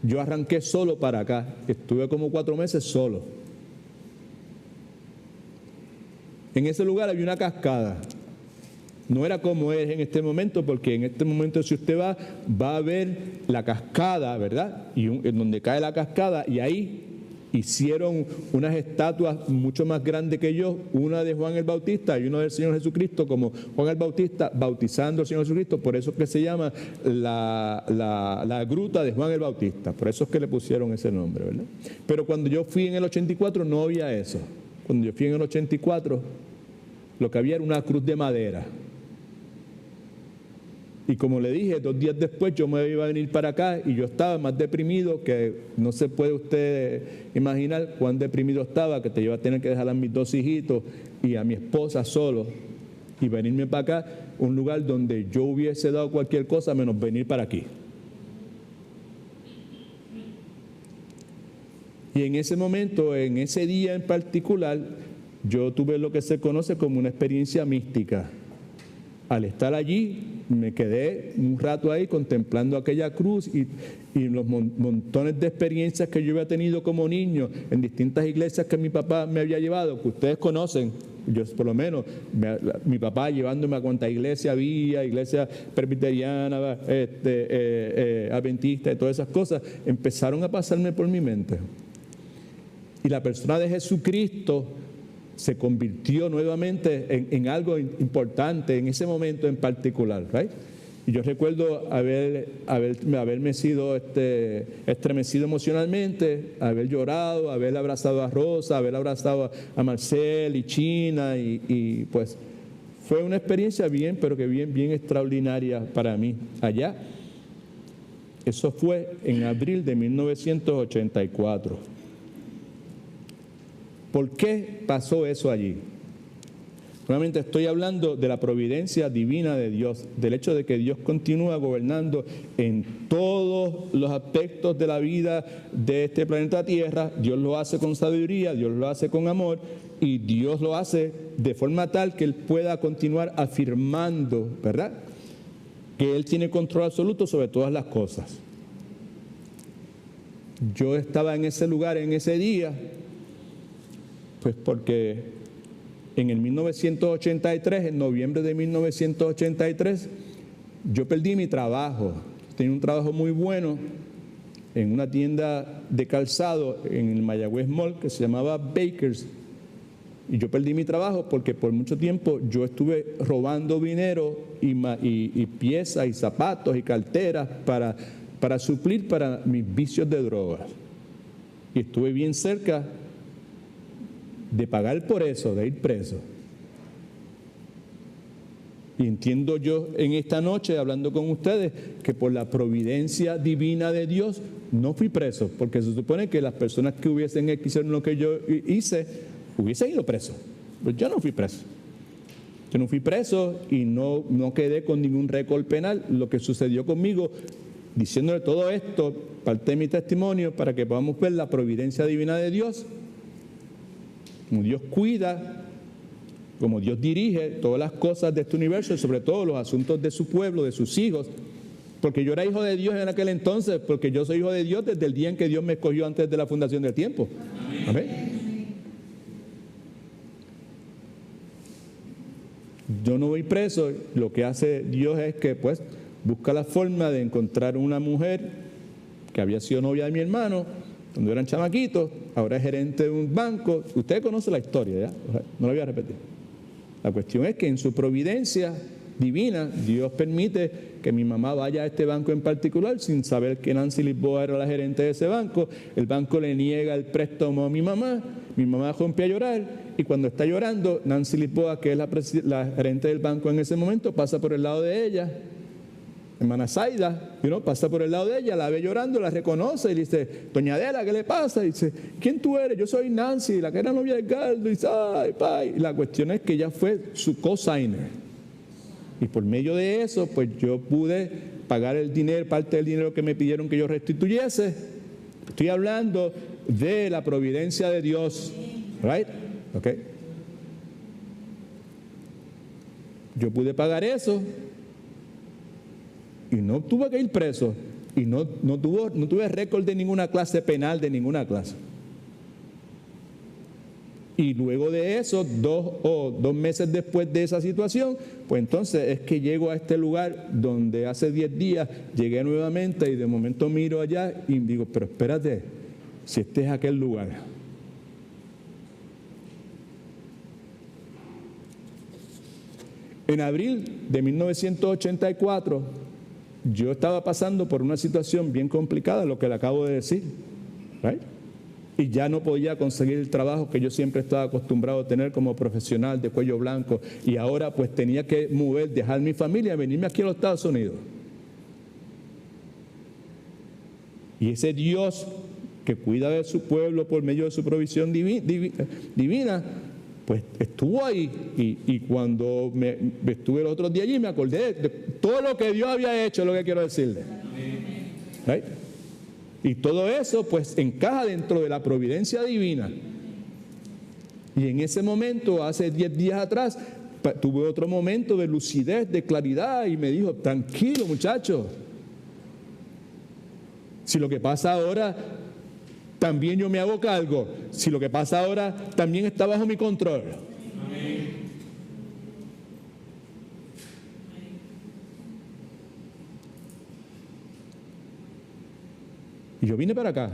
yo arranqué solo para acá. Estuve como 4 meses solo. En ese lugar había una cascada. No era como es en este momento, porque en este momento si usted va a ver la cascada, ¿verdad? Y en donde cae la cascada, y ahí hicieron unas estatuas mucho más grandes que yo, una de Juan el Bautista y una del Señor Jesucristo, como Juan el Bautista bautizando al Señor Jesucristo, por eso es que se llama la Gruta de Juan el Bautista, por eso es que le pusieron ese nombre, ¿verdad? Pero cuando yo fui en el 84 no había eso. Cuando yo fui en el 84, lo que había era una cruz de madera. Y como le dije, 2 días después yo me iba a venir para acá y yo estaba más deprimido que no se puede usted imaginar cuán deprimido estaba, que te iba a tener que dejar a mis 2 hijitos y a mi esposa solo y venirme para acá, un lugar donde yo hubiese dado cualquier cosa menos venir para aquí. Y en ese momento, en ese día en particular, yo tuve lo que se conoce como una experiencia mística. Al estar allí, me quedé un rato ahí contemplando aquella cruz y los montones de experiencias que yo había tenido como niño en distintas iglesias que mi papá me había llevado, que ustedes conocen. Yo por lo menos, mi papá llevándome a cuanta iglesia había, iglesia presbiteriana, adventista y todas esas cosas, empezaron a pasarme por mi mente. Y la persona de Jesucristo se convirtió nuevamente en algo importante en ese momento en particular, ¿right? Y yo recuerdo haberme sido estremecido emocionalmente, haber llorado, haber abrazado a Rosa, haber abrazado a Marcel y China, y pues fue una experiencia bien extraordinaria para mí allá. Eso fue en abril de 1984. ¿Por qué pasó eso allí? Nuevamente estoy hablando de la providencia divina de Dios, del hecho de que Dios continúa gobernando en todos los aspectos de la vida de este planeta Tierra. Dios lo hace con sabiduría, Dios lo hace con amor, y Dios lo hace de forma tal que Él pueda continuar afirmando, ¿verdad?, que Él tiene control absoluto sobre todas las cosas. Yo estaba en ese lugar en ese día, pues porque en el 1983, en noviembre de 1983, yo perdí mi trabajo. Tenía un trabajo muy bueno en una tienda de calzado en el Mayagüez Mall que se llamaba Bakers. Y yo perdí mi trabajo porque por mucho tiempo yo estuve robando dinero y piezas y zapatos y carteras para suplir para mis vicios de drogas. Y estuve bien cerca de pagar por eso, de ir preso. Y entiendo yo en esta noche, hablando con ustedes, que por la providencia divina de Dios no fui preso, porque se supone que las personas que hubiesen hecho lo que yo hice, hubiesen ido preso. Pero yo no fui preso. Yo no fui preso y no quedé con ningún récord penal. Lo que sucedió conmigo, diciéndole todo esto, parte de mi testimonio, para que podamos ver la providencia divina de Dios, como Dios cuida, como Dios dirige todas las cosas de este universo, y sobre todo los asuntos de su pueblo, de sus hijos, porque yo era hijo de Dios en aquel entonces, porque yo soy hijo de Dios desde el día en que Dios me escogió antes de la fundación del tiempo. Amén. Yo no voy preso, lo que hace Dios es que pues busca la forma de encontrar una mujer que había sido novia de mi hermano cuando eran chamaquitos, ahora es gerente de un banco. Usted conoce la historia, ¿ya? No la voy a repetir. La cuestión es que en su providencia divina, Dios permite que mi mamá vaya a este banco en particular sin saber que Nancy Lisboa era la gerente de ese banco. El banco le niega el préstamo a mi mamá rompe a llorar y cuando está llorando, Nancy Lisboa, que es la gerente del banco en ese momento, pasa por el lado de ella. Hermana Zaida, pasa por el lado de ella, la ve llorando, la reconoce y le dice, doña Adela, ¿qué le pasa? Y dice, ¿quién tú eres? Yo soy Nancy, la que era novia de Edgardo. Y dice, ay, pai. Y la cuestión es que ella fue su cosigner. Y por medio de eso, pues yo pude pagar el dinero, parte del dinero que me pidieron que yo restituyese. Estoy hablando de la providencia de Dios. Right? Okay. Yo pude pagar eso. Y no tuve que ir preso. Y no tuve récord de ninguna clase penal, de ninguna clase. Y luego de eso, dos meses después de esa situación, pues entonces es que llego a este lugar donde hace 10 días llegué nuevamente y de momento miro allá y digo, pero espérate, si este es aquel lugar. En abril de 1984, yo estaba pasando por una situación bien complicada, lo que le acabo de decir, ¿right? Y ya no podía conseguir el trabajo que yo siempre estaba acostumbrado a tener como profesional de cuello blanco, y ahora pues tenía que dejar mi familia y venirme aquí a los Estados Unidos. Y ese Dios que cuida de su pueblo por medio de su provisión divina, pues estuvo ahí, y cuando estuve el otro día allí me acordé de todo lo que Dios había hecho, es lo que quiero decirle. ¿Right? Y todo eso pues encaja dentro de la providencia divina. Y en ese momento, hace 10 días atrás, tuve otro momento de lucidez, de claridad, y me dijo, tranquilo muchacho, si lo que pasa ahora también yo me hago cargo, si lo que pasa ahora también está bajo mi control. Amén. Y yo vine para acá.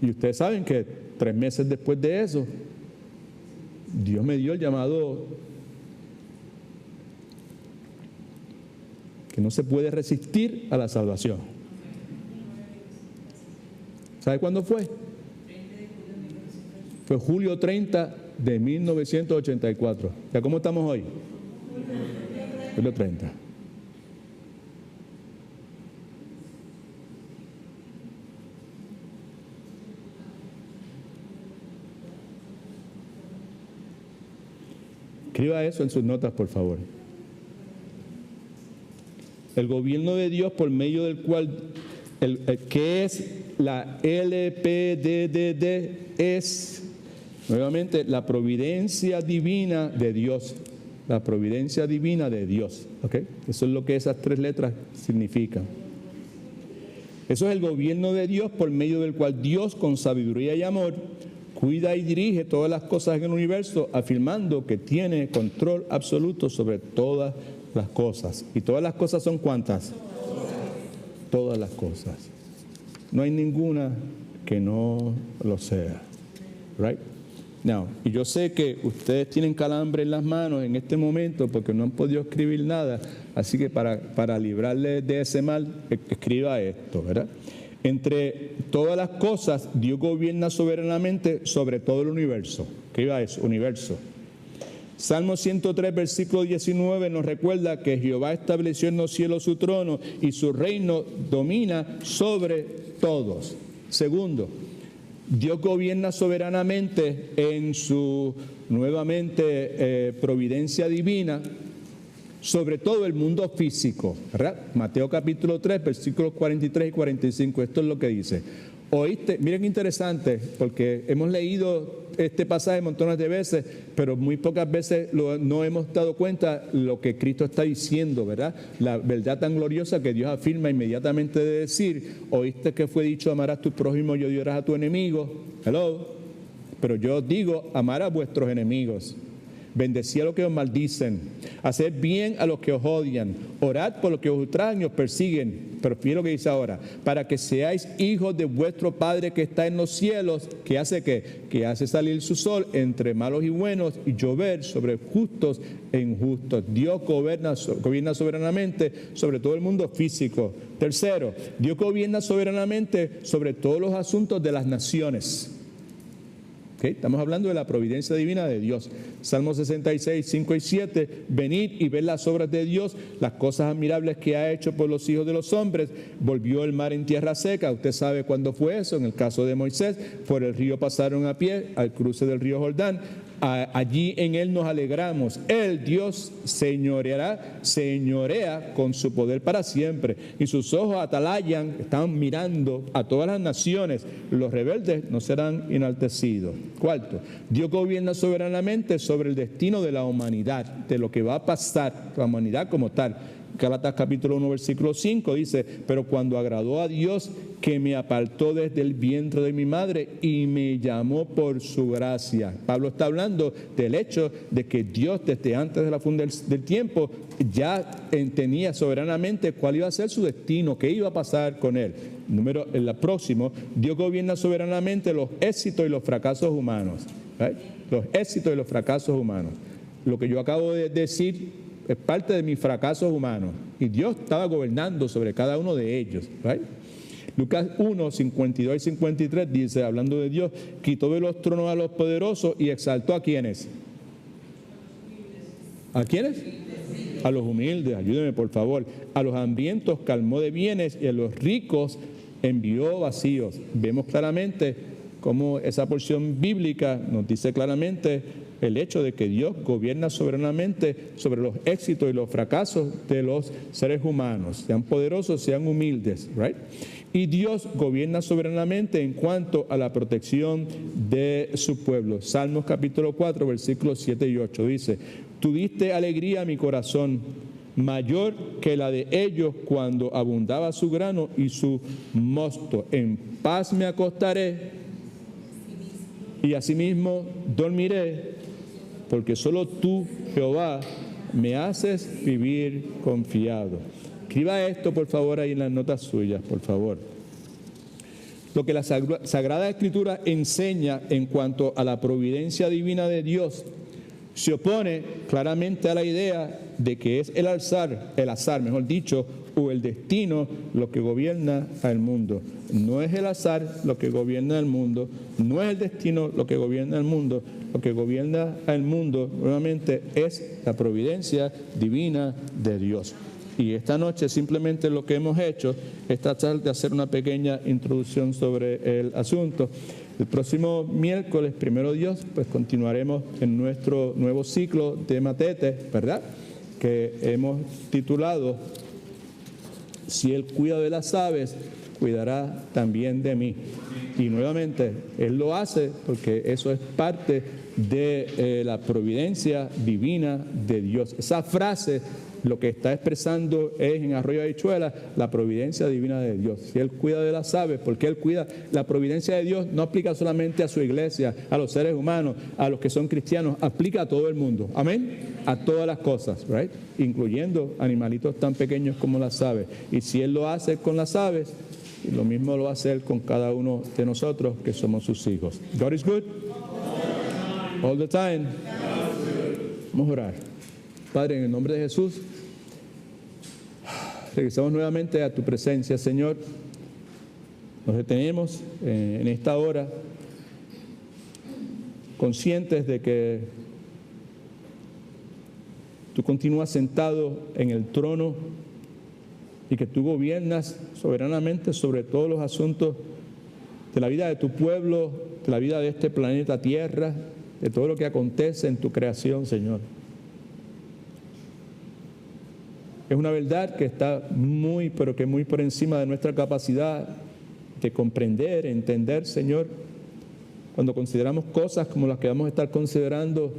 Y ustedes saben que 3 meses después de eso, Dios me dio el llamado que no se puede resistir a la salvación. ¿Sabe cuándo fue? Fue julio 30 de 1984. ¿Ya cómo estamos hoy? Julio 30. Escriba eso en sus notas, por favor. El gobierno de Dios por medio del cual, que es la LPDDD, es nuevamente la providencia divina de Dios. La providencia divina de Dios. ¿Okay? Eso es lo que esas 3 letras significan. Eso es el gobierno de Dios por medio del cual Dios, con sabiduría y amor, cuida y dirige todas las cosas en el universo, afirmando que tiene control absoluto sobre todas las cosas. ¿Y todas las cosas son cuántas? Todas las cosas. No hay ninguna que no lo sea. Right? Now, y yo sé que ustedes tienen calambre en las manos en este momento porque no han podido escribir nada, así que para librarles de ese mal, escriba esto, ¿verdad? Entre todas las cosas, Dios gobierna soberanamente sobre todo el universo. Escriba eso, universo. Salmo 103, versículo 19 nos recuerda que Jehová estableció en los cielos su trono y su reino domina sobre todos. Segundo, Dios gobierna soberanamente en su, nuevamente, providencia divina sobre todo el mundo físico, ¿verdad? Mateo capítulo 3, versículos 43 y 45, esto es lo que dice. Oíste, miren qué interesante, porque hemos leído este pasaje montones de veces, pero muy pocas veces no hemos dado cuenta lo que Cristo está diciendo, ¿verdad? La verdad tan gloriosa que Dios afirma inmediatamente de decir, oíste que fue dicho, amarás a tu prójimo y odiarás a tu enemigo. Hello. Pero yo os digo, amar a vuestros enemigos. Bendecid a los que os maldicen, haced bien a los que os odian, orad por los que os ultrajan y os persiguen. Pero fíjense lo que dice ahora, para que seáis hijos de vuestro Padre que está en los cielos, que hace ¿qué? Que hace salir su sol entre malos y buenos y llover sobre justos e injustos. Dios gobierna soberanamente sobre todo el mundo físico. Tercero, Dios gobierna soberanamente sobre todos los asuntos de las naciones. Okay. Estamos hablando de la providencia divina de Dios. Salmo 66, 5 y 7. Venid y ved las obras de Dios, las cosas admirables que ha hecho por los hijos de los hombres. Volvió el mar en tierra seca. Usted sabe cuándo fue eso. En el caso de Moisés, por el río pasaron a pie al cruce del río Jordán. Allí en él nos alegramos. El Dios señorea con su poder para siempre. Y sus ojos atalayan, están mirando a todas las naciones. Los rebeldes no serán enaltecidos. Cuarto, Dios gobierna soberanamente sobre el destino de la humanidad, de lo que va a pasar, la humanidad como tal. Gálatas capítulo 1, versículo 5 dice, pero cuando agradó a Dios que me apartó desde el vientre de mi madre y me llamó por su gracia. Pablo está hablando del hecho de que Dios desde antes de la fundación del tiempo ya tenía soberanamente cuál iba a ser su destino, qué iba a pasar con él. En el próximo, Dios gobierna soberanamente los éxitos y los fracasos humanos. ¿Right? Los éxitos y los fracasos humanos. Lo que yo acabo de decir es parte de mis fracasos humanos y Dios estaba gobernando sobre cada uno de ellos. Right? Lucas 1, 52 y 53 dice, hablando de Dios, quitó de los tronos a los poderosos y exaltó ¿a quiénes? ¿A quiénes? A los humildes, ayúdenme por favor. A los hambrientos calmó de bienes y a los ricos envió vacíos. Vemos claramente cómo esa porción bíblica nos dice claramente el hecho de que Dios gobierna soberanamente sobre los éxitos y los fracasos de los seres humanos, sean poderosos, sean humildes, right? Y Dios gobierna soberanamente en cuanto a la protección de su pueblo. Salmos capítulo 4, versículos 7 y 8 dice, tú diste alegría a mi corazón, mayor que la de ellos cuando abundaba su grano y su mosto. En paz me acostaré y asimismo dormiré, porque solo tú, Jehová, me haces vivir confiado. Escriba esto, por favor, ahí en las notas suyas, por favor. Lo que la Sagrada Escritura enseña en cuanto a la providencia divina de Dios se opone claramente a la idea de que es el azar, mejor dicho, o el destino lo que gobierna al mundo. No es el azar lo que gobierna al mundo, no es el destino lo que gobierna al mundo. Lo que gobierna al mundo, nuevamente, es la providencia divina de Dios. Y esta noche simplemente lo que hemos hecho es tratar de hacer una pequeña introducción sobre el asunto. El próximo miércoles, primero Dios, pues continuaremos en nuestro nuevo ciclo de Matete, ¿verdad? Que hemos titulado Si Él cuida de las aves, cuidará también de mí. Y nuevamente, Él lo hace porque eso es parte de la providencia divina de Dios. Esa frase lo que está expresando es en Arroyo Habichuela la providencia divina de Dios. Si Él cuida de las aves, porque Él cuida, la providencia de Dios no aplica solamente a su iglesia, a los seres humanos, a los que son cristianos, aplica a todo el mundo. Amén. A todas las cosas, right? Incluyendo animalitos tan pequeños como las aves. Y si Él lo hace con las aves, lo mismo lo va a hacer con cada uno de nosotros que somos sus hijos. God is good. All the time. Vamos a orar. Padre, en el nombre de Jesús, regresamos nuevamente a tu presencia, Señor. Nos detenemos en esta hora, conscientes de que tú continúas sentado en el trono y que tú gobiernas soberanamente sobre todos los asuntos de la vida de tu pueblo, de la vida de este planeta Tierra, de todo lo que acontece en tu creación, Señor. Es una verdad que está muy, pero que muy por encima de nuestra capacidad de comprender, entender, Señor. Cuando consideramos cosas como las que vamos a estar considerando,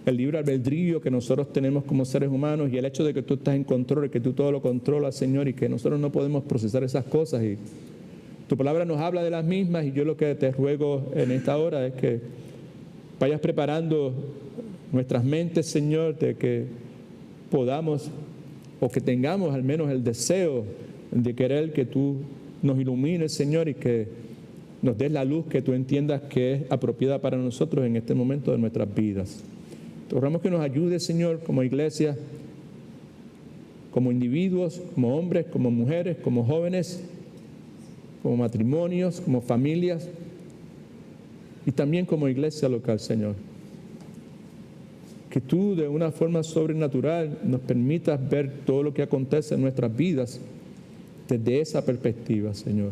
el libre albedrío que nosotros tenemos como seres humanos y el hecho de que tú estás en control y que tú todo lo controlas, Señor, y que nosotros no podemos procesar esas cosas. Y tu palabra nos habla de las mismas, y yo lo que te ruego en esta hora es que vayas preparando nuestras mentes, Señor, de que podamos o que tengamos al menos el deseo de querer que tú nos ilumines, Señor, y que nos des la luz que tú entiendas que es apropiada para nosotros en este momento de nuestras vidas. Te rogamos que nos ayudes, Señor, como iglesia, como individuos, como hombres, como mujeres, como jóvenes, como matrimonios, como familias y también como iglesia local, Señor. Que tú de una forma sobrenatural nos permitas ver todo lo que acontece en nuestras vidas desde esa perspectiva, Señor.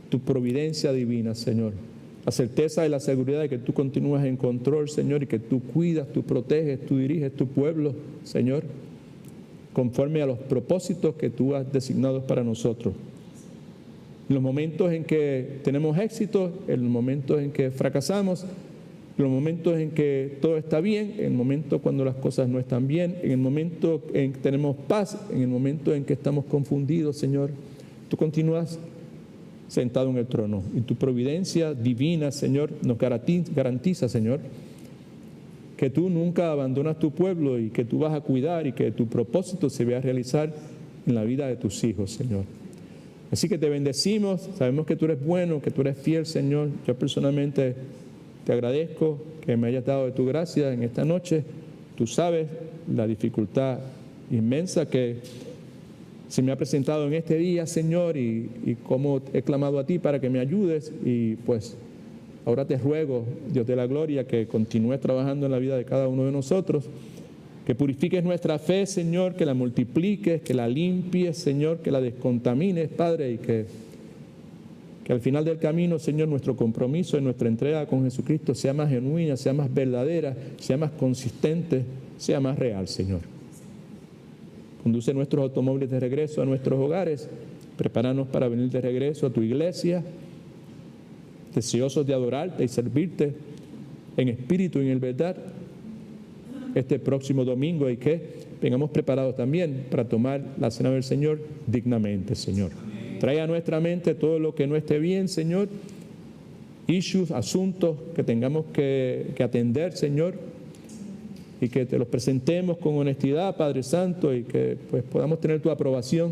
Tu providencia divina, Señor. La certeza y la seguridad de que tú continúas en control, Señor, y que tú cuidas, tú proteges, tú diriges tu pueblo, Señor, conforme a los propósitos que tú has designado para nosotros. En los momentos en que tenemos éxito, en los momentos en que fracasamos, en los momentos en que todo está bien, en el momento cuando las cosas no están bien, en el momento en que tenemos paz, en el momento en que estamos confundidos, Señor, tú continúas sentado en el trono. Y tu providencia divina, Señor, nos garantiza, Señor, que tú nunca abandonas tu pueblo y que tú vas a cuidar y que tu propósito se vea realizar en la vida de tus hijos, Señor. Así que te bendecimos, sabemos que tú eres bueno, que tú eres fiel, Señor. Yo personalmente te agradezco que me hayas dado de tu gracia en esta noche. Tú sabes la dificultad inmensa que se me ha presentado en este día, Señor, y cómo he clamado a ti para que me ayudes. Y pues ahora te ruego, Dios de la gloria, que continúes trabajando en la vida de cada uno de nosotros, que purifiques nuestra fe, Señor, que la multipliques, que la limpies, Señor, que la descontamines, Padre, y que al final del camino, Señor, nuestro compromiso y nuestra entrega con Jesucristo sea más genuina, sea más verdadera, sea más consistente, sea más real, Señor. Conduce nuestros automóviles de regreso a nuestros hogares, prepáranos para venir de regreso a tu iglesia, deseosos de adorarte y servirte en espíritu y en verdad este próximo domingo, y que vengamos preparados también para tomar la cena del Señor dignamente, Señor. Trae a nuestra mente todo lo que no esté bien, Señor, issues, asuntos que tengamos que atender, Señor, y que te los presentemos con honestidad, Padre Santo, y que pues podamos tener tu aprobación,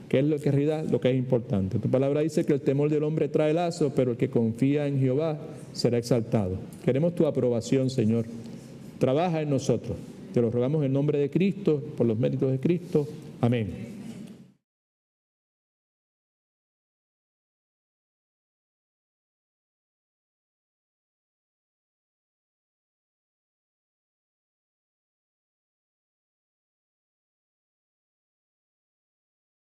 que es lo que en realidad lo que es importante. Tu palabra dice que el temor del hombre trae lazo, pero el que confía en Jehová será exaltado. Queremos tu aprobación, Señor. Trabaja en nosotros. Te lo rogamos en nombre de Cristo, por los méritos de Cristo. Amén.